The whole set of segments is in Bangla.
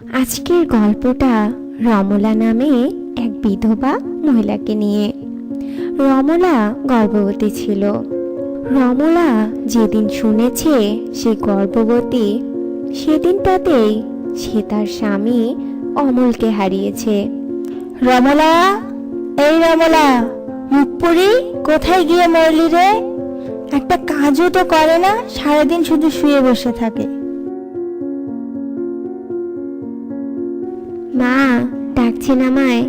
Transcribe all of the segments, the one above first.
আজকের গল্পটা রমলা নামে এক বিধবা মহিলাকে নিয়ে। রমলা গর্ভবতী ছিল। রমলা যেদিন শুনেছে সে গর্ভবতী, সেদিনটাতেই সে তার স্বামী অমলকে হারিয়েছে। রমলা, এই রমলা, মুখপুরি কোথায় গিয়ে মরলি রে? একটা কাজও তো করে না, সারাদিন শুধু শুয়ে বসে থাকে। মা ডাকছেন আমায়,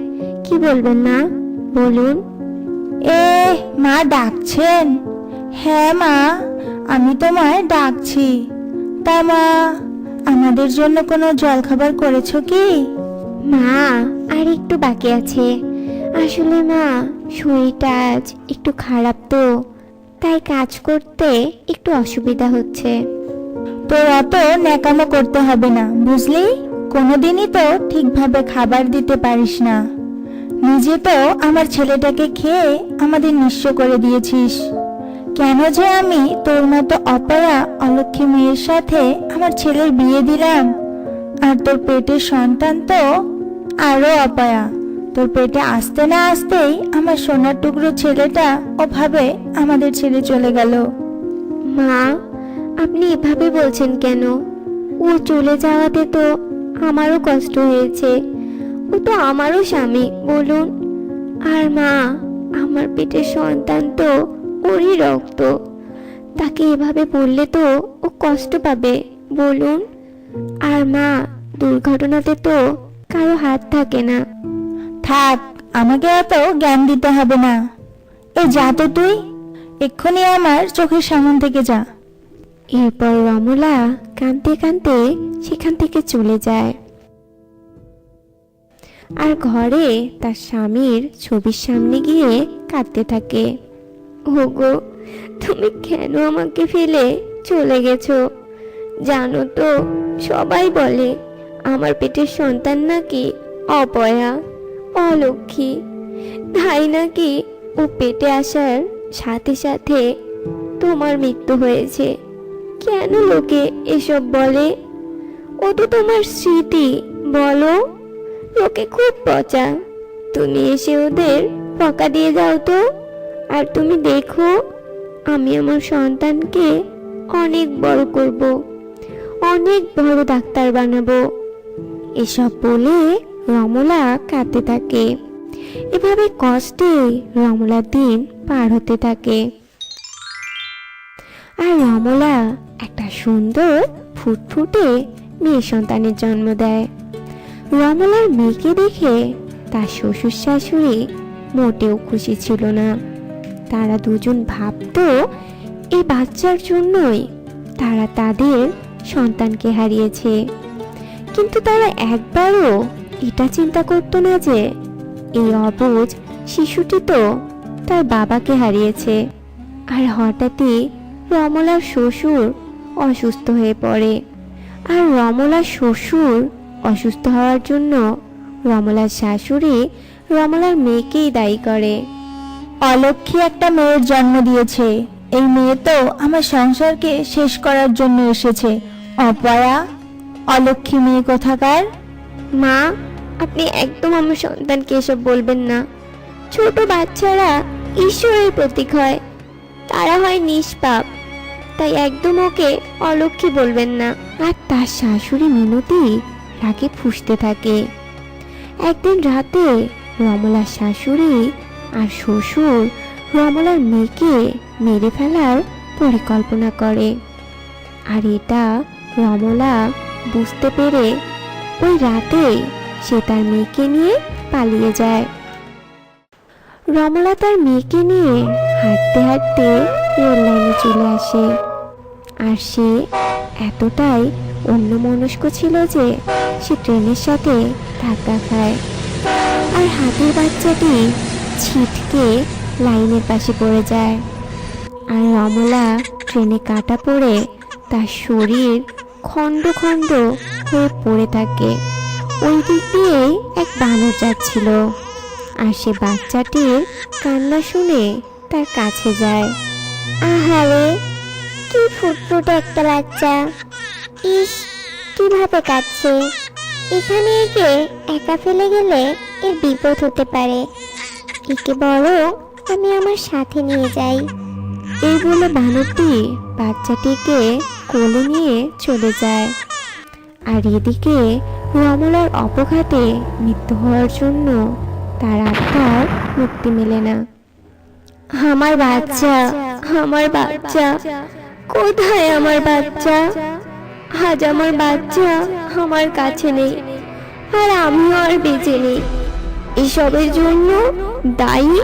কি বলবেন মা, বলুন। এ মা ডাকছেন? হ্যাঁ মা, আমি তোমায় ডাকছি। তা মা, আমাদের জন্য কোনো জলখাবার করেছো কি? মা আর একটু বাকি আছে। আসলে মা শরীরটা আজ একটু খারাপ, তো তাই কাজ করতে একটু অসুবিধা হচ্ছে। তোর অত ন্যাকামো করতে হবে না, বুঝলি? কোনোদিনই তো ঠিকভাবে খাবার দিতে পারিস না। নিজে তো আমার ছেলেটাকে খেয়ে আমাদের নিঃস্ব করে দিয়েছিস। কেন যে আমি তোর মতো অপয়া অলক্ষী মেয়ের সাথে আমার ছেলের বিয়ে দিলাম? আর তোর পেটের সন্তান তো আরো অপয়া। তোর পেটে আসতে না আসতেই আমার সোনার টুকরো ছেলেটা ওভাবে আমাদের ছেড়ে চলে গেল। মা আপনি এভাবে বলছেন কেন? ও চলে যাওয়াতে তো আমারও কষ্ট হয়েছে। ও তো আমারও স্বামী, বলুন। আর মা, আমার পেটের সন্তান তো ওরই রক্ত। তাকে এভাবে বললে তো ও কষ্ট পাবে, বলুন। আর মা, দুর্ঘটনাতে তো কারো হাত থাকে না। থাক, আমাকে এত জ্ঞান দিতে হবে না। এই যা তো তুই, এক্ষুনি আমার চোখের সামনে থেকে যা। এরপর রমলা কাঁদতে কাঁদতে সেখান থেকে চলে যায়। আর ঘরে তার স্বামীর ছবির সামনে গিয়ে কাঁদতে থাকে। ওগো, তুমি কেন আমাকে ফেলে চলে গেছো? জানো তো, সবাই বলে আমার পেটের সন্তান নাকি অপয়া, অলক্ষী। তাই নাকি ও পেটে আসার সাথে সাথে তোমার মৃত্যু হয়েছে। কেন লোকে এসব বলে? ও তো তোমার স্মৃতি, বলো। লোকে খুব পচা। তুমি এসে ওদের বকা দিয়ে যাও তো। আর তুমি দেখো, আমি আমার সন্তানকে অনেক বড় করব, অনেক বড় ডাক্তার বানাবো। এসব বলে রমলা কাঁদতে থাকে। এভাবে কষ্টে রমলার দিন পার হতে থাকে। আর রমলা একটা সুন্দর ফুটফুটে মেয়ে সন্তানের জন্ম দেয়। রমলার মেয়েকে দেখে তার শ্বশুর শাশুড়ি মোটেও খুশি ছিল না। তারা দুজন ভাবতো এই বাচ্চার জন্যই তারা তাদের সন্তানকে হারিয়েছে। কিন্তু তারা একবারও এটা চিন্তা করতো না যে এই অবুঝ শিশুটি তো তার বাবাকে হারিয়েছে। আর হঠাৎই রমলার শ্বশুর অসুস্থ হয়ে পড়ে। আর রমলার শ্বশুর অসুস্থ হওয়ার জন্য রমলার শাশুড়ি রমলার মেয়েকেই দায়ী করে। অলক্ষী একটা মেয়ের জন্ম দিয়েছে। এই মেয়ে তো আমার সংসারকে শেষ করার জন্য এসেছে। অপয়া, অলক্ষী মেয়ে কোথাকার। মা, আপনি একদম আমার সন্তানকে এসব বলবেন না। ছোট বাচ্চারা ঈশ্বরের প্রতীক হয়, তারা হয় নিষ্পাপ। তাই একদম ওকে অলক্ষী বলবেন না। আর তার শাশুড়ি মিনতি রাগে ফুঁসতে থাকে। একদিন রাতে রমলার শাশুড়ি আর শ্বশুর রমলার মেয়েকে মেরে ফেলার পরিকল্পনা করে। আর এটা রমলা বুঝতে পেরে ওই রাতে সে তার মেয়েকে নিয়ে পালিয়ে যায়। রমলা তার মেয়েকে নিয়ে হাঁটতে হাঁটতে রেল লাইনে চলে আসে। আর সে এতটাই অন্যমনস্ক ছিল যে সে ট্রেনের সাথে ধাক্কা খায়। আর হাতির বাচ্চাটি ছিটকে লাইনের পাশে পড়ে যায়। আর রমলা ট্রেনে কাটা পড়ে তার শরীর খণ্ড খণ্ড হয়ে পড়ে থাকে। ওই দিক দিয়েই এক বানর যাচ্ছিল। আর সে বাচ্চাটির কান্না শুনে তার কাছে যায়। আহারে, কি ফুটফুটে একটা বাচ্চা! ইস, কিভাবে কাঁদছে! এখানে একে একা ফেলে গেলে এর বিপদ হতে পারে। একে বরং আমি আমার সাথে নিয়ে যাই। এই বলে বানরটি বাচ্চাটিকে কোলে নিয়ে চলে যায়। আর এদিকে রমলার অপঘাতে মৃত্যু হওয়ার জন্য তার আত্মার মুক্তি মেলে না। আমার বাচ্চা, আমার বাচ্চা, কোথায় আমার বাচ্চা? আজ আমার বাচ্চা আমার কাছে নেই, আর আমিও আর বেঁচে নেই। এসবের জন্য দায়ী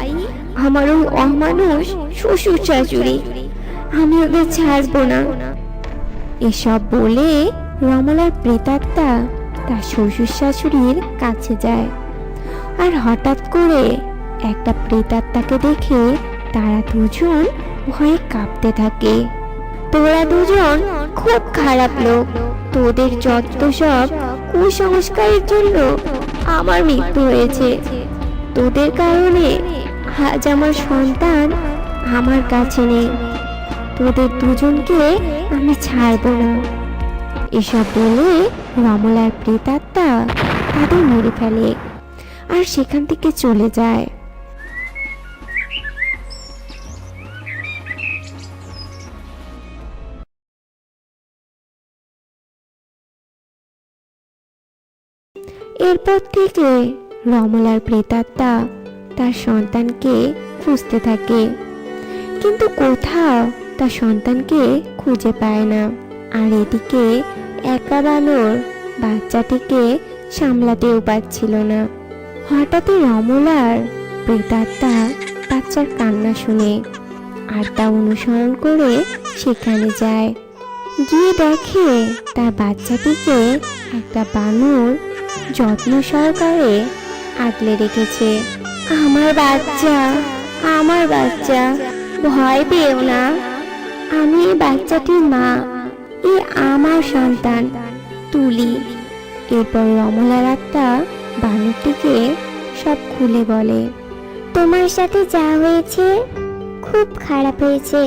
আমার ওই অমানুষ শ্বশুর শাশুড়ি। আমি ওদের ছাড়বো না। এসব বলে রমলার প্রেতাত্মা তার শ্বশুর শাশুড়ির কাছে যায়। আর হঠাৎ করে একটা প্রেতাত্মাকে দেখে তারা দুজন ভয়ে কাঁপতে থাকে। তোরা দুজন খুব খারাপ লোক। তোদের যত সব কুসংস্কারের জন্য আমার মৃত্যু হয়েছে। তোদের কারণে আজ আমার সন্তান আমার কাছে নেই। তোদের দুজনকে আমি ছাড়বো না। এসব বলে রমলার প্রেতাত্মা তাদের মেরে ফেলে আর সেখান থেকে চলে যায়। এরপর থেকে রমলার প্রেতাত্মা তার সন্তানকে খুঁজতে থাকে, কিন্তু কোথাও তার সন্তানকে খুঁজে পায় না। আর এদিকে একা বানর বাচ্চাটিকে সামলাতেও পারছিল না। হঠাৎই রমলার প্রেতাত্মা বাচ্চার কান্না শুনে আর তা অনুসরণ করে সেখানে যায়। গিয়ে দেখে তার বাচ্চাটিকে একটা বানর যত্ন সহকারে আগলে রেখেছে। আমার বাচ্চা, আমার বাচ্চা, ভয় পেও না। আমি এই বাচ্চাটির মা, এ আমার সন্তান তুলি। এরপর রমলার আত্মা বানরটিকে সব খুলে বলে। তোমার সাথে যা হয়েছে খুব খারাপ হয়েছে।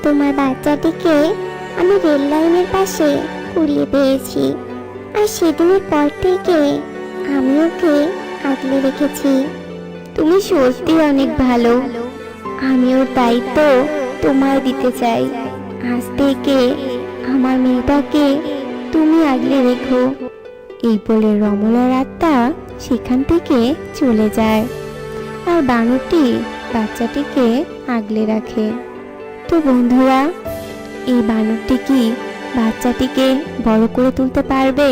তোমার বাচ্চাটিকে আমি রেল লাইনের পাশে কুড়িয়ে পেয়েছি, আর সেদিনের পর থেকে আমি ওকে আগলে রেখেছি। তুমি সত্যি অনেক ভালো। আমি ওর দায়িত্ব তোমায় দিতে চাই। আজ থেকে আমার মেয়েটাকে তুমি আগলে রেখো। এই বলে রমলার আত্মা সেখান থেকে চলে যায় আর বানরটি বাচ্চাটিকে আগলে রাখে। তো বন্ধুরা, এই বানরটি কি বাচ্চাটিকে বড় করে তুলতে পারবে?